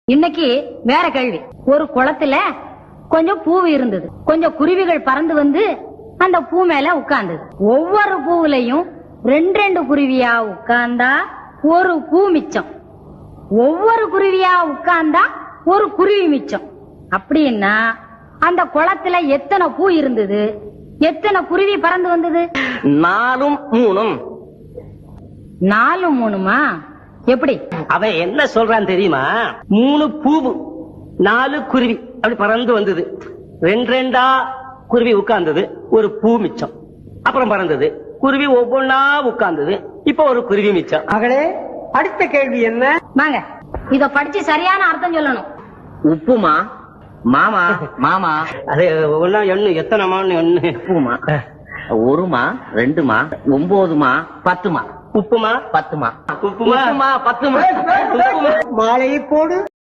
இன்னைக்கு வேற கேள்வி. ஒரு குளத்துல கொஞ்சம் பூ இருந்தது. கொஞ்சம் குருவிகள் பறந்து வந்து அந்த பூ மேல உட்கார்ந்தது. ஒவ்வொரு பூவுலையும் ரெண்டு ரெண்டு குருவியா உட்கார்ந்தா ஒரு பூ மிச்சம். ஒவ்வொரு குருவியா உட்கார்ந்தா ஒரு குருவி மிச்சம். அப்படின்னா அந்த குளத்துல எத்தனை பூ இருந்தது, எத்தனை குருவி பறந்து வந்தது? 4 3. 4 3மா? எப்படி? அவன் என்ன சொல்றான் தெரியுமா? 3 பூவு 4 குருவி அப்படி பறந்து வந்தது. ரெண்டு ரெண்டா குருவி உட்கார்ந்தது, ஒரு பூ மிச்சம். அப்புறம் பறந்தது, குருவி ஒவ்வொன்னா உட்கார்ந்தது, இப்ப ஒரு குருவி மிச்சம். மகளே, அடுத்த கேள்வி என்ன? வாங்க, இத படிச்சு சரியான அர்த்தம் சொல்லணும். உப்புமா மாமா மாமா அது ஒன்னா எண்ணு, எத்தனை மான்னு எண்ணு. உப்புமா 1மா 2மா 9மா 10மா உப்புமா 10மா உப்புமா 10மா மாலையை போடு.